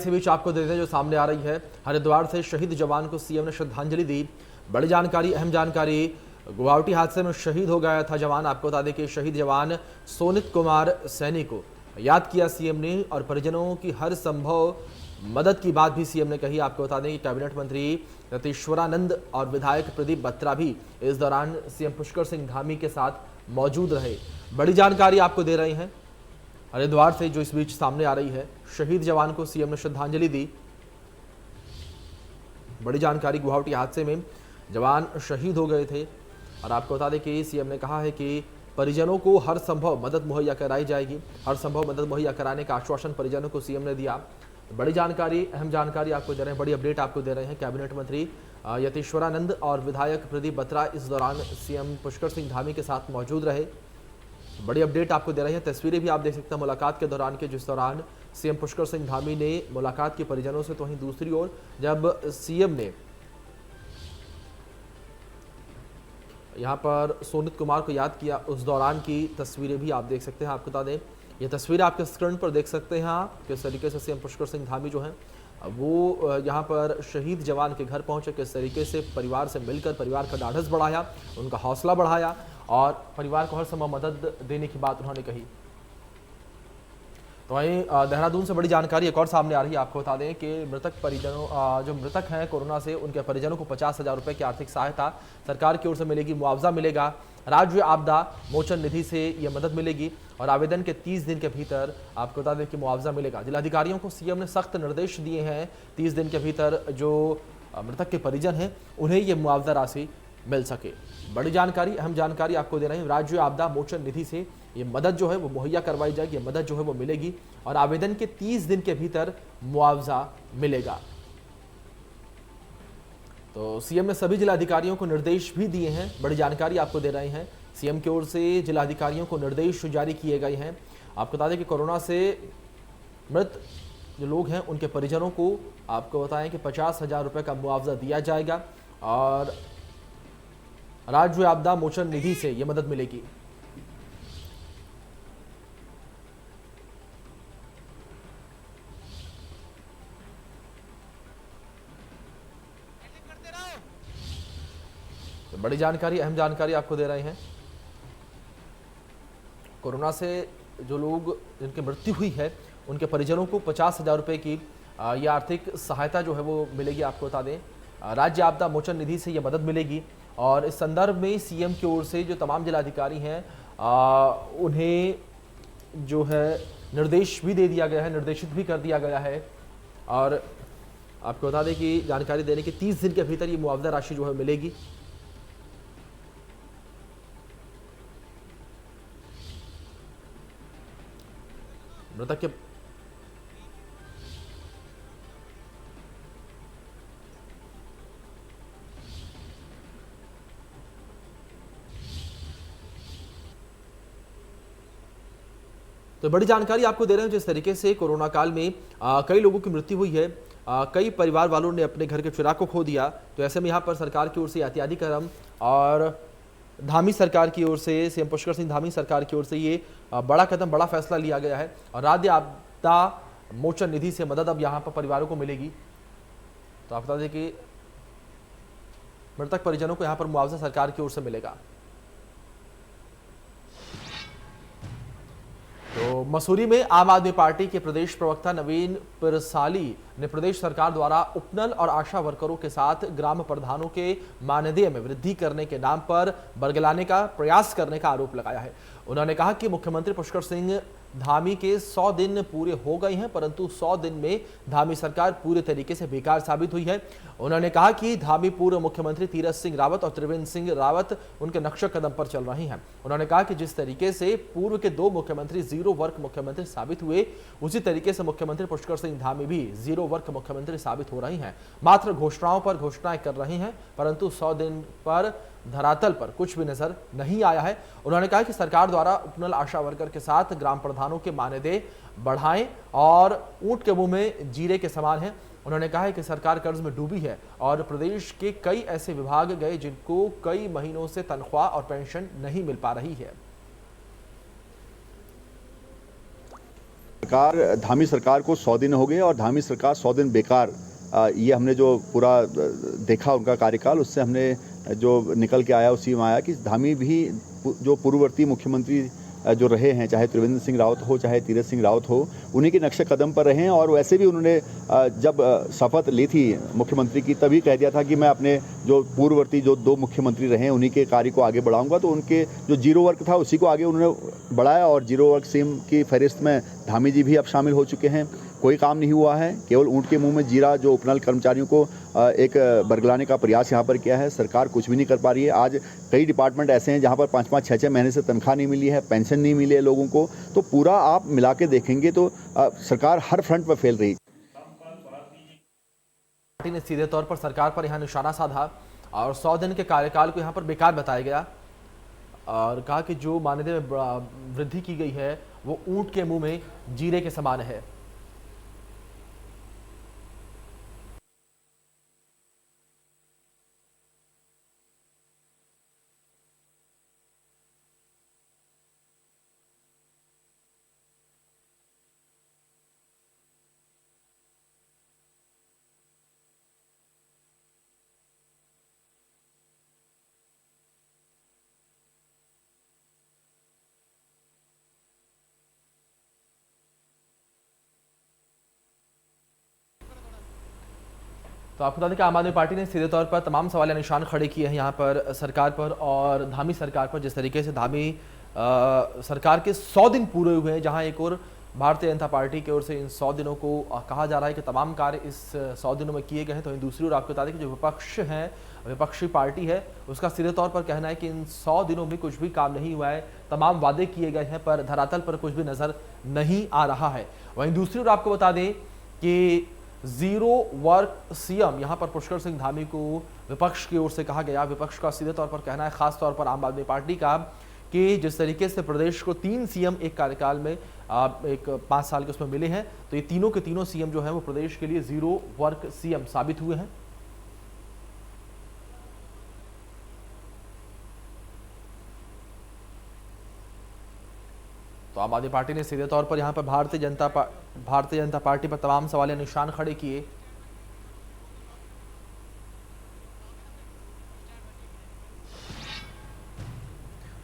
इसी बीच आपको देते हैं जो सामने आ रही है, हरिद्वार से शहीद जवान को सीएम ने श्रद्धांजलि दी। बड़ी जानकारी, अहम जानकारी, गुवाहाटी हादसे में शहीद हो गया था जवान। आपको बता दें कि शहीद जवान सोनित कुमार सैनी को याद किया सीएम ने और परिजनों की हर संभव मदद की बात भी सीएम ने कही। आपको बता दें कि कैबिनेट मंत्री रतीश्वरानंद और विधायक प्रदीप बत्रा भी इस दौरान सीएम पुष्कर सिंह धामी के साथ मौजूद रहे। बड़ी जानकारी आपको दे रहे हैं हरिद्वार से जो इस बीच सामने आ रही है, शहीद जवान को सीएम ने श्रद्धांजलि दी। बड़ी जानकारी, गुवाहाटी हादसे में जवान शहीद हो गए थे और आपको बता दें कि सीएम ने कहा है कि परिजनों को हर संभव मदद मुहैया कराई जाएगी। हर संभव मदद मुहैया कराने का आश्वासन परिजनों को सीएम ने दिया। बड़ी जानकारी, अहम जानकारी आपको दे रहे हैं, बड़ी अपडेट आपको दे रहे हैं। कैबिनेट मंत्री यतीश्वरानंद और विधायक प्रदीप बत्रा इस दौरान सीएम पुष्कर सिंह धामी के साथ मौजूद रहे। बड़ी अपडेट आपको दे रहे हैं। तस्वीरें भी आप देख सकते हैं मुलाकात के दौरान के, जिस दौरान सीएम पुष्कर सिंह धामी ने मुलाकात की परिजनों से, तो वहीं दूसरी ओर जब सीएम ने यहां पर सोनित कुमार को याद किया, उस दौरान की तस्वीरें भी आप देख सकते हैं। आपको बता दें, ये तस्वीरें आपके स्क्रीन पर देख सकते हैं आप, किस तरीके से सीएम पुष्कर सिंह धामी जो हैं वो यहाँ पर शहीद जवान के घर पहुंचे, किस तरीके से परिवार से मिलकर परिवार का ढाढ़स बढ़ाया, उनका हौसला बढ़ाया और परिवार को हर संभव मदद देने की बात उन्होंने कही। तो वहीं देहरादून से बड़ी जानकारी एक और सामने आ रही है। आपको बता दें कि मृतक परिजनों जो मृतक हैं कोरोना से, उनके परिजनों को 50,000 रुपए की आर्थिक सहायता सरकार की ओर से मिलेगी। मुआवजा मिलेगा, राज्य आपदा मोचन निधि से यह मदद मिलेगी और आवेदन के 30 दिन के भीतर आपको बता दें कि मुआवजा मिलेगा। जिलाधिकारियों को सीएम ने सख्त निर्देश दिए हैं, 30 दिन के भीतर जो मृतक के परिजन हैं उन्हें यह मुआवजा राशि मिल सके। बड़ी जानकारी, अहम जानकारी आपको दे रहे हैं। राज्य आपदा मोचन निधि से ये मदद जो है वो मुहैया करवाई जाएगी, ये मदद जो है वो मिलेगी और आवेदन के 30 दिन के भीतर मुआवजा मिलेगा। तो सीएम ने सभी जिलाधिकारियों को निर्देश भी दिए हैं। बड़ी जानकारी आपको दे रहे हैं, सीएम की ओर से जिलाधिकारियों को निर्देश जारी किए गए हैं। आपको बता दें कि कोरोना से मृत जो लोग हैं उनके परिजनों को आपको बताएं कि 50,000 रुपए का मुआवजा दिया जाएगा और राज्य आपदा मोचन निधि से यह मदद मिलेगी। तो बड़ी जानकारी, अहम जानकारी आपको दे रहे हैं। कोरोना से जो लोग जिनकी मृत्यु हुई है उनके परिजनों को 50,000 रुपए की यह आर्थिक सहायता जो है वो मिलेगी। आपको बता दें राज्य आपदा मोचन निधि से यह मदद मिलेगी और इस संदर्भ में सीएम की ओर से जो तमाम जिलाधिकारी हैं उन्हें जो है निर्देश भी दे दिया गया है, निर्देशित भी कर दिया गया है और आपको बता दें कि जानकारी देने के 30 दिन के भीतर ये मुआवजा राशि जो है मिलेगी। मृतक के तो बड़ी जानकारी आपको दे रहे हैं। जिस तरीके से कोरोना काल में कई लोगों की मृत्यु हुई है, कई परिवार वालों ने अपने घर के चिराग को खो दिया, तो ऐसे में यहाँ पर सरकार की ओर से एहतियाती कदम और धामी सरकार की ओर से, सीएम पुष्कर सिंह धामी सरकार की ओर से ये बड़ा कदम, बड़ा फैसला लिया गया है और राज्य आपदा मोचन निधि से मदद अब यहाँ पर परिवारों को मिलेगी। तो आप बता दें कि मृतक परिजनों को यहाँ पर मुआवजा सरकार की ओर से मिलेगा। तो मसूरी में आम आदमी पार्टी के प्रदेश प्रवक्ता नवीन पिरसाली ने प्रदेश सरकार द्वारा उपनल और आशा वर्करों के साथ ग्राम प्रधानों के मानदेय में वृद्धि करने के नाम पर बरगलाने का प्रयास करने का आरोप लगाया है। उन्होंने कहा कि मुख्यमंत्री पुष्कर सिंह धामी के 100 दिन पूरे हो गए हैं, परंतु 100 दिन में धामी सरकार पूरे तरीके से बेकार साबित हुई है। उन्होंने कहा कि धामी पूर्व मुख्यमंत्री तीरथ सिंह रावत और त्रिवेंद्र सिंह रावत उनके नक्शे कदम पर चल रही हैं। उन्होंने कहा कि जिस तरीके से पूर्व के 2 मुख्यमंत्री जीरो वर्क मुख्यमंत्री साबित हुए, उसी तरीके से मुख्यमंत्री पुष्कर सिंह धामी भी जीरो वर्क मुख्यमंत्री साबित हो रही हैं। मात्र घोषणाओं पर घोषणाएं कर रही हैं, परंतु 100 दिन पर धरातल पर कुछ भी नजर नहीं आया है। उन्होंने कहा कि सरकार द्वारा उपनल आशा वर्कर के साथ ग्राम प्रधानों के मानदेय बढ़ाएं और ऊंट के मुंह में जीरे के समान है। उन्होंने कहा है कि सरकार कर्ज में डूबी है और प्रदेश के कई ऐसे विभाग गए जिनको कई महीनों से तनख्वाह और पेंशन नहीं मिल पा रही है। धामी सरकार को 100 दिन हो गए और धामी सरकार 100 दिन बेकार, ये हमने जो पूरा देखा उनका कार्यकाल, उससे हमने जो निकल के आया उसी में आया कि धामी भी जो पूर्ववर्ती मुख्यमंत्री जो रहे हैं, चाहे त्रिवेंद्र सिंह रावत हो चाहे तीरथ सिंह रावत हो, उन्हीं के नक्शे कदम पर रहे हैं। और वैसे भी उन्होंने जब शपथ ली थी मुख्यमंत्री की, तभी कह दिया था कि मैं अपने जो पूर्ववर्ती जो 2 मुख्यमंत्री रहे हैं उन्हीं के कार्य को आगे बढ़ाऊंगा। तो उनके जो जीरो वर्क था उसी को आगे उन्होंने बढ़ाया और जीरो वर्क सीएम की फहरिस्त में धामी जी भी अब शामिल हो चुके हैं। कोई काम नहीं हुआ है, केवल ऊँट के मुंह में जीरा जो उपनल कर्मचारियों को एक बरगलाने का प्रयास यहाँ पर किया है। सरकार कुछ भी नहीं कर पा रही है। आज कई डिपार्टमेंट ऐसे हैं जहाँ पर 5-5, 6-6 महीने से तनख्वाह नहीं मिली है, पेंशन नहीं मिली है लोगों को। तो पूरा आप मिला के देखेंगे तो सरकार हर फ्रंट पर फेल रही। पार्टी ने सीधे तौर पर सरकार पर यहाँ निशाना साधा और 100 दिन के कार्यकाल को यहाँ पर बेकार बताया गया और कहा कि जो मानदेय में वृद्धि की गई है वो ऊंट के मुंह में जीरे के समान है। तो आपको बता दें कि आम आदमी पार्टी ने सीधे तौर पर तमाम सवाल निशान खड़े किए हैं यहाँ पर सरकार पर और धामी सरकार पर। जिस तरीके से धामी सरकार के 100 दिन पूरे हुए हैं, जहाँ एक और भारतीय जनता पार्टी की ओर से इन 100 दिनों को कहा जा रहा है कि तमाम कार्य इस 100 दिनों में किए गए हैं, तो इन दूसरी ओर आपको बता दें कि जो विपक्ष है, विपक्षी पार्टी है, उसका सीधे तौर पर कहना है कि इन 100 दिनों में कुछ भी काम नहीं हुआ है, तमाम वादे किए गए हैं पर धरातल पर कुछ भी नजर नहीं आ रहा है। वहीं दूसरी ओर आपको बता दें कि जीरो वर्क सीएम यहां पर पुष्कर सिंह धामी को विपक्ष की ओर से कहा गया। विपक्ष का सीधे तौर पर कहना है, खास तौर पर आम आदमी पार्टी का, कि जिस तरीके से प्रदेश को 3 सीएम एक कार्यकाल में एक 5 साल के उसमें मिले हैं, तो ये तीनों के तीनों सीएम जो हैं वो प्रदेश के लिए जीरो वर्क सीएम साबित हुए हैं। तो आम आदमी पार्टी ने सीधे तौर पर यहां पर भारतीय जनता पार्टी पर तमाम सवाल निशान खड़े किए।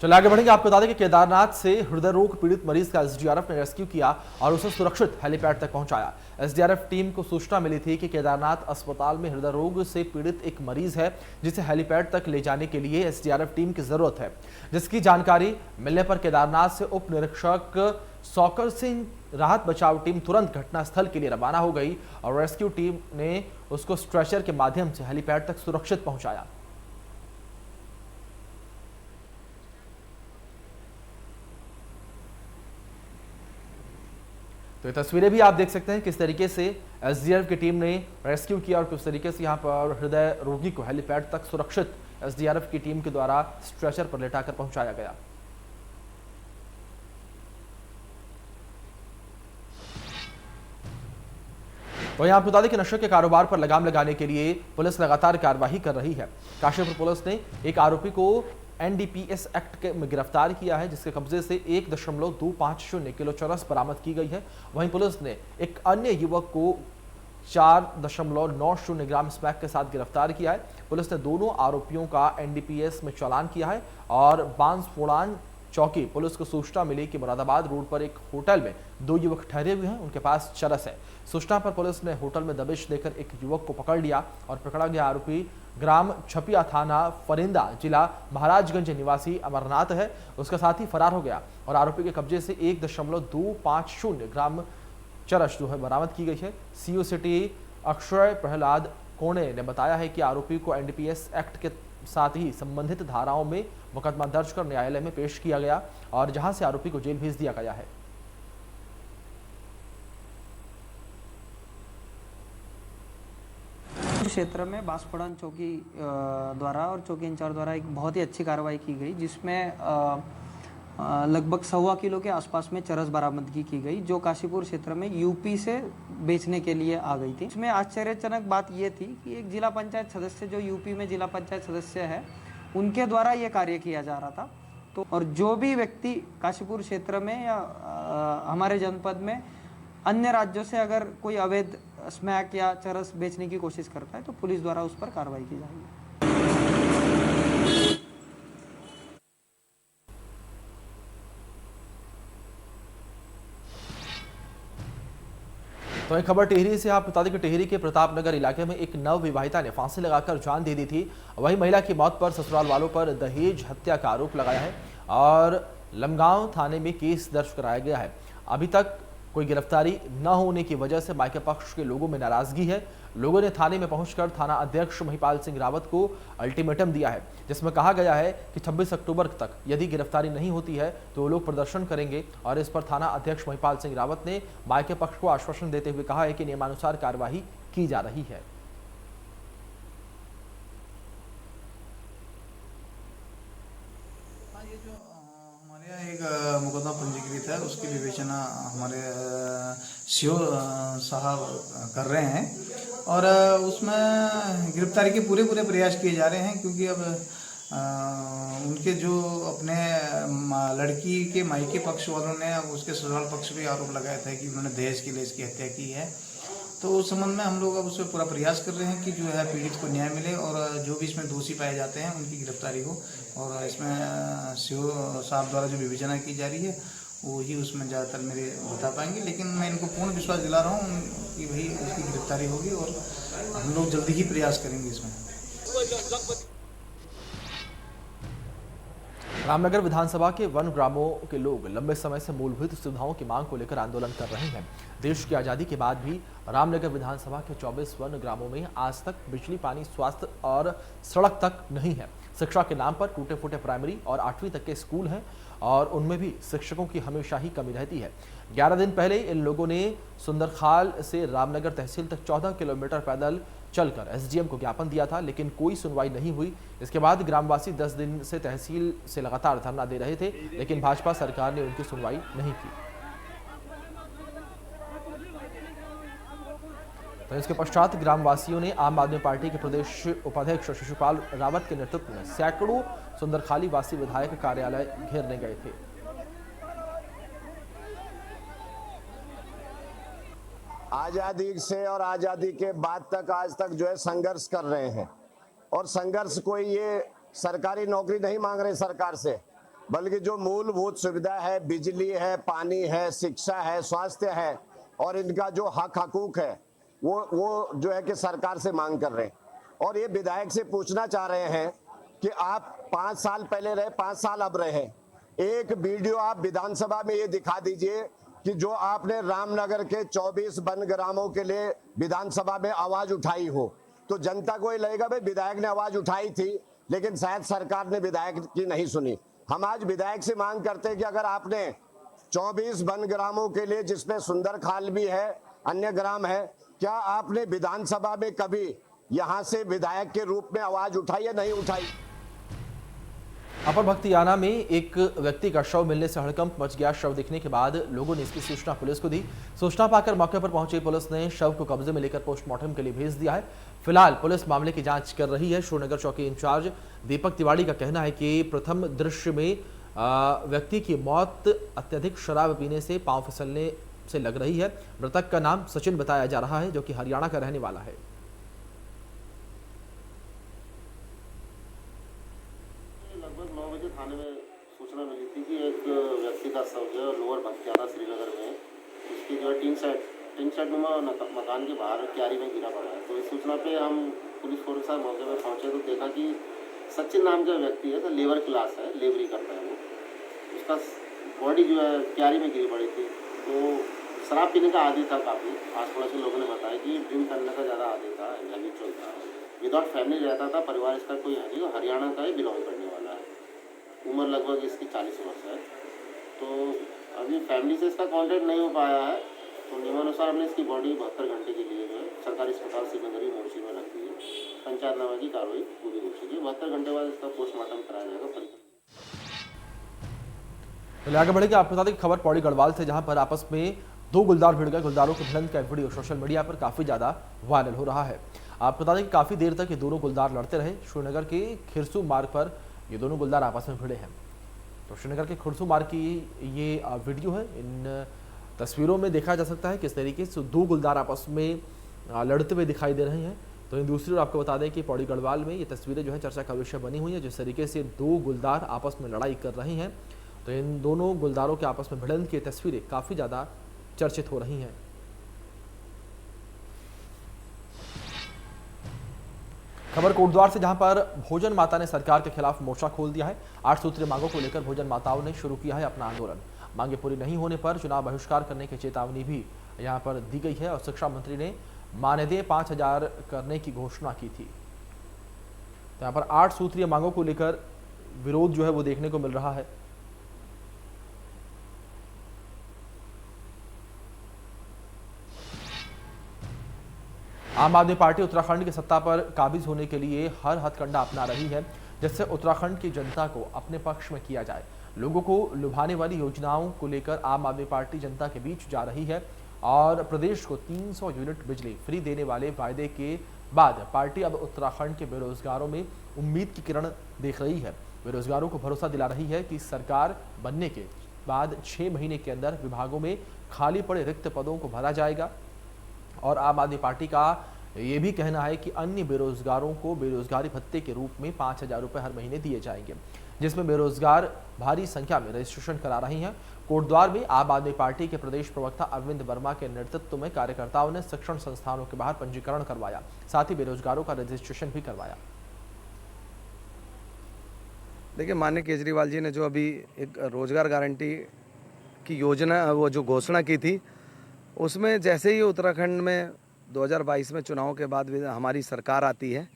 चलिए आगे बढ़ेंगे। आपको बता दें कि केदारनाथ से हृदय रोग पीड़ित मरीज का एसडीआरएफ ने रेस्क्यू किया और उसे सुरक्षित हेलीपैड तक पहुंचाया। एसडीआरएफ टीम को सूचना मिली थी कि केदारनाथ अस्पताल में हृदय रोग से पीड़ित एक मरीज है जिसे हेलीपैड तक ले जाने के लिए एसडीआरएफ टीम की जरूरत है, जिसकी जानकारी मिलने पर केदारनाथ से उप निरीक्षक सौकर सिंह राहत बचाव टीम तुरंत घटनास्थल के लिए रवाना हो गई और रेस्क्यू टीम ने उसको स्ट्रेचर के माध्यम से हेलीपैड तक सुरक्षित पहुंचाया। तो ये तस्वीरें भी आप देख सकते हैं किस तरीके से एसडीआरएफ की टीम ने रेस्क्यू किया और किस तरीके से यहां पर हृदय रोगी को हेलीपैड तक सुरक्षित एसडीआरएफ की टीम के द्वारा स्ट्रेचर पर लेटाकर पहुंचाया गया। वहीं आपको बता दें कि नशे के कारोबार पर लगाम लगाने के लिए पुलिस लगातार कार्रवाई कर रही है। काशीपुर पुलिस ने एक आरोपी को एनडीपीएस एक्ट में गिरफ्तार किया है, जिसके कब्जे से 1.250 किलो चरस बरामद की गई है। वहीं पुलिस ने एक अन्य युवक को 4.90 ग्राम स्मैक के साथ गिरफ्तार किया है। पुलिस ने दोनों आरोपियों का एनडीपीएस में चालान किया है और बांसफोड़ान चौकी पुलिस को सूचना मिली कि मुरादाबाद रोड पर एक होटल में 2 युवक ठहरे हुए हैं, उनके पास चरस है। सूचना पर पुलिस ने होटल में दबिश देकर एक युवक को पकड़ लिया और पकड़ा गया आरोपी ग्राम छपिया थाना फरिंदा जिला महाराजगंज निवासी अमरनाथ है। उसका साथी फरार हो गया और आरोपी के कब्जे से 1.250 ग्राम चरस जो है बरामद की गई है। सीओ सिटी अक्षय प्रहलाद कोणे ने बताया है कि आरोपी को एनडीपीएस एक्ट के साथ ही संबंधित धाराओं में मुकदमा दर्ज कर न्यायालय में पेश किया गया और जहां से आरोपी को जेल भेज दिया गया है। क्षेत्र में बांसफोड़ान चौकी द्वारा और चौकी इंचार्ज द्वारा एक बहुत ही अच्छी कार्रवाई की गई, जिसमें लगभग 1.25 किलो के आसपास में चरस बरामदगी की गई, जो काशीपुर क्षेत्र में यूपी से बेचने के लिए आ गई थी। इसमें आश्चर्यजनक बात यह थी कि एक जिला पंचायत सदस्य जो यूपी में जिला पंचायत सदस्य है, उनके द्वारा ये कार्य किया जा रहा था। तो और जो भी व्यक्ति काशीपुर क्षेत्र में या हमारे जनपद में अन्य राज्यों से अगर कोई अवैध स्मैक या चरस बेचने की कोशिश करता है तो पुलिस द्वारा उस पर कार्रवाई की जाएगी। तो एक खबर टिहरी से। आप बता दें कि टिहरी के प्रतापनगर इलाके में एक नव विवाहिता ने फांसी लगाकर जान दे दी थी। वहीं महिला की मौत पर ससुराल वालों पर दहेज हत्या का आरोप लगाया है और लमगांव थाने में केस दर्ज कराया गया है। अभी तक कोई गिरफ्तारी न होने की वजह से मायके पक्ष के लोगों में नाराजगी है। लोगों ने थाने में पहुंचकर थाना अध्यक्ष महिपाल सिंह रावत को अल्टीमेटम दिया है, जिसमें कहा गया है कि 26 अक्टूबर तक यदि गिरफ्तारी नहीं होती है तो वो लोग प्रदर्शन करेंगे। और इस पर थाना अध्यक्ष महिपाल सिंह रावत ने मायके पक्ष को आश्वासन देते हुए कहा है कि नियमानुसार कार्यवाही की जा रही है। ये जो हमारे यहाँ एक मुकदमा पंजीकृत है, उसकी विवेचना हमारे सीओ साहब कर रहे हैं और उसमें गिरफ्तारी के पूरे प्रयास किए जा रहे हैं, क्योंकि अब उनके जो अपने लड़की के मायके पक्ष वालों ने अब उसके ससुराल पक्ष भी आरोप लगाया था कि उन्होंने दहेज के लिए इसकी हत्या की है। तो उस संबंध में हम लोग अब उस पर पूरा प्रयास कर रहे हैं कि जो है पीड़ित को न्याय मिले और जो भी इसमें दोषी पाए जाते हैं उनकी गिरफ्तारी हो। और इसमें सीओ साहब द्वारा जो विवेचना की जा रही है वो ही उसमें ज़्यादातर मेरे बता पाएंगे, लेकिन मैं इनको पूर्ण विश्वास दिला रहा हूँ कि भाई उसकी गिरफ्तारी होगी और हम लोग जल्दी ही प्रयास करेंगे इसमें। रामनगर विधानसभा के वन ग्रामों के लोग लंबे समय से मूलभूत सुविधाओं की मांग को लेकर आंदोलन कर रहे हैं। देश की आज़ादी के बाद भी रामनगर विधानसभा के 24 वन ग्रामों में आज तक बिजली, पानी, स्वास्थ्य और सड़क तक नहीं है। शिक्षा के नाम पर टूटे फूटे प्राइमरी और 8वीं तक के स्कूल हैं और उनमें भी शिक्षकों की हमेशा ही कमी रहती है। 11 दिन पहले इन लोगों ने सुंदरखाल से रामनगर तहसील तक 14 किलोमीटर पैदल चलकर एसडीएम को ज्ञापन दिया था, लेकिन कोई सुनवाई नहीं हुई। इसके बाद ग्रामवासी 10 दिन से तहसील से लगातार धरना दे रहे थे, लेकिन भाजपा सरकार ने उनकी सुनवाई नहीं की। तो इसके पश्चात ग्रामवासियों ने आम आदमी पार्टी के प्रदेश उपाध्यक्ष शिशुपाल रावत के नेतृत्व में सैकड़ों सुंदरखाली वासी विधायक कार्यालय घेरने गए थे। आज़ादी से और आज़ादी के बाद तक आज तक जो है संघर्ष कर रहे हैं और संघर्ष कोई ये सरकारी नौकरी नहीं मांग रहे सरकार से, बल्कि जो मूलभूत सुविधा है, बिजली है, पानी है, शिक्षा है, स्वास्थ्य है और इनका जो हक हकूक है वो जो है कि सरकार से मांग कर रहे हैं। और ये विधायक से पूछना चाह रहे हैं कि आप 5 साल पहले रहे, 5 साल अब रहे, एक वीडियो आप विधानसभा में ये दिखा दीजिए कि जो आपने रामनगर के 24 वन ग्रामों के लिए विधानसभा में आवाज उठाई हो, तो जनता को ये लगेगा भाई विधायक ने आवाज उठाई थी, लेकिन शायद सरकार ने विधायक की नहीं सुनी। हम आज विधायक से मांग करते हैं कि अगर आपने 24 वन ग्रामों के लिए, जिसमें सुंदरखाल भी है, अन्य ग्राम है, क्या आपने विधानसभा में कभी यहां से विधायक के रूप में आवाज उठाई या नहीं उठाई? अपर भक्तियाना में एक व्यक्ति का शव मिलने से हड़कंप मच गया। शव दिखने के बाद लोगों ने इसकी सूचना पुलिस को दी। सूचना पाकर मौके पर पहुंची पुलिस ने शव को कब्जे में लेकर पोस्टमार्टम के लिए भेज दिया है। फिलहाल पुलिस मामले की जांच कर रही है। श्रीनगर चौकी इंचार्ज दीपक तिवाड़ी का कहना है कि प्रथम दृश्य में व्यक्ति की मौत अत्यधिक शराब पीने से पांव फिसलने से लग रही है। मृतक का नाम सचिन बताया जा रहा है, जो कि हरियाणा का रहने वाला है। लगभग 9 बजे थाने में सूचना मिली थी कि एक व्यक्ति का शव जो है लोअर भक्तियाना श्रीनगर में उसकी जो है टीन सेट नुमा मकान के बाहर क्यारी में गिरा पड़ा है। तो इस सूचना पे हम पुलिस फोर्स के साथ मौके पर पहुंचे तो देखा कि सचिन नाम का व्यक्ति है, तो लेबर क्लास है, लेबरी करता है वो। उसका बॉडी जो है क्यारी में गिरी पड़ी थी। तो शराब पीने का आदी था काफ़ी। आस पड़ोस के लोगों ने बताया कि ड्रिंक करने का ज़्यादा आदी था, हैबिचुअल था, विदाउट फैमिली रहता था, परिवार इसका कोई है नहीं, वो हरियाणा का ही बिलोंग करने वाला है। उम्र लगभग इसकी 40 वर्ष है। तो अभी फैमिली से इसका कॉन्टैक्ट नहीं हो पाया है, तो नियमानुसार हमने इसकी बॉडी 72 घंटे के लिए जो है सरकारी अस्पताल सिकंदरी मोर्ची में रखी है। पंचायतनामा की कार्रवाई पूरी हो चुकी है। 72 घंटे बाद इसका पोस्टमार्टम कराया जाएगा। तो आगे बढ़ेंगे। आपको बता दें कि खबर पौड़ी गढ़वाल से, जहां पर आपस में 2 गुलदार भिड़ गए। गुलदारों की भिड़ंत का वीडियो सोशल मीडिया पर काफी ज्यादा वायरल हो रहा है। आपको बता दें कि काफी देर तक ये दोनों गुलदार लड़ते रहे। श्रीनगर के खिरसू मार्ग पर ये दोनों गुलदार आपस में भिड़े हैं। तो श्रीनगर के खिरसू मार्ग की ये वीडियो है। इन तस्वीरों में देखा जा सकता है किस तरीके से दो गुलदार आपस में लड़ते हुए दिखाई दे रहे हैं। तो इन दूसरी ओर आपको बता दें कि पौड़ी गढ़वाल में ये तस्वीरें जो है चर्चा का विषय बनी हुई है, जिस तरीके से दो गुलदार आपस में लड़ाई कर रहे हैं। तो इन दोनों गुलदारों के आपस में भिड़ंत की तस्वीरें काफ़ी ज़्यादा चर्चित हो रही हैं। खबर कोटद्वार से, जहां पर भोजन माता ने सरकार के खिलाफ मोर्चा खोल दिया है। 8 सूत्रीय मांगों को लेकर भोजन माताओं ने शुरू किया है अपना आंदोलन। मांगे पूरी नहीं होने पर चुनाव बहिष्कार करने की चेतावनी भी यहां पर दी गई है और शिक्षा मंत्री ने मानदेय 5,000 करने की घोषणा की थी। तो यहां पर 8 सूत्रीय मांगों को लेकर विरोध जो है वो देखने को मिल रहा है। आम आदमी पार्टी उत्तराखंड की सत्ता पर काबिज होने के लिए हर हथकंडा अपना रही है, जिससे उत्तराखंड की जनता को अपने पक्ष में किया जाए। लोगों को लुभाने वाली योजनाओं को लेकर आम आदमी पार्टी जनता के बीच जा रही है और प्रदेश को 300 यूनिट बिजली फ्री देने वाले वायदे के बाद पार्टी अब उत्तराखंड के बेरोजगारों में उम्मीद की किरण देख रही है। बेरोजगारों को भरोसा दिला रही है कि सरकार बनने के बाद 6 महीने के अंदर विभागों में खाली पड़े रिक्त पदों को भरा जाएगा। और आम आदमी पार्टी का ये भी कहना है कि अन्य बेरोजगारों को बेरोजगारी भत्ते के रूप में 5,000 रुपये हर महीने दिए जाएंगे, जिसमें बेरोजगार भारी संख्या में रजिस्ट्रेशन करा रही हैं। कोटद्वार में आम आदमी पार्टी के प्रदेश प्रवक्ता अरविंद वर्मा के नेतृत्व में कार्यकर्ताओं ने शिक्षण संस्थानों के बाहर पंजीकरण करवाया, साथ ही बेरोजगारों का रजिस्ट्रेशन भी करवाया। देखिए, माननीय केजरीवाल जी ने जो अभी एक रोजगार गारंटी की योजना वो जो घोषणा की थी, उसमें जैसे ही उत्तराखंड में 2022 में चुनाव के बाद हमारी सरकार आती है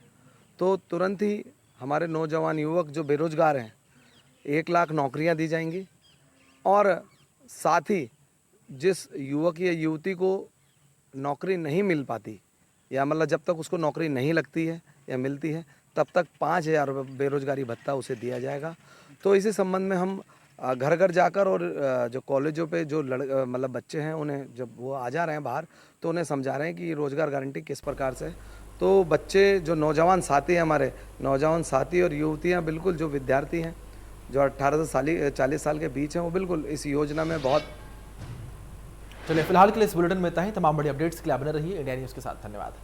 तो तुरंत ही हमारे नौजवान युवक जो बेरोजगार हैं 1 लाख नौकरियां दी जाएंगी और साथ ही जिस युवक या युवती को नौकरी नहीं मिल पाती या मतलब जब तक उसको नौकरी नहीं लगती है या मिलती है तब तक 5,000 रुपये बेरोजगारी भत्ता उसे दिया जाएगा। तो इसी संबंध में हम घर घर जाकर और जो कॉलेजों पे जो मतलब बच्चे हैं उन्हें जब वो आ जा रहे हैं बाहर तो उन्हें समझा रहे हैं कि रोज़गार गारंटी किस प्रकार से। तो बच्चे जो नौजवान साथी हैं, हमारे नौजवान साथी और युवतियां बिल्कुल जो विद्यार्थी हैं जो 18 से 40 साल के बीच हैं, वो बिल्कुल इस योजना में बहुत। चलिए, फिलहाल के लिए इस बुलेटिन में इतना ही। तमाम बड़ी अपडेट्स के लिए बने रहिए इंडिया न्यूज़ के साथ। धन्यवाद।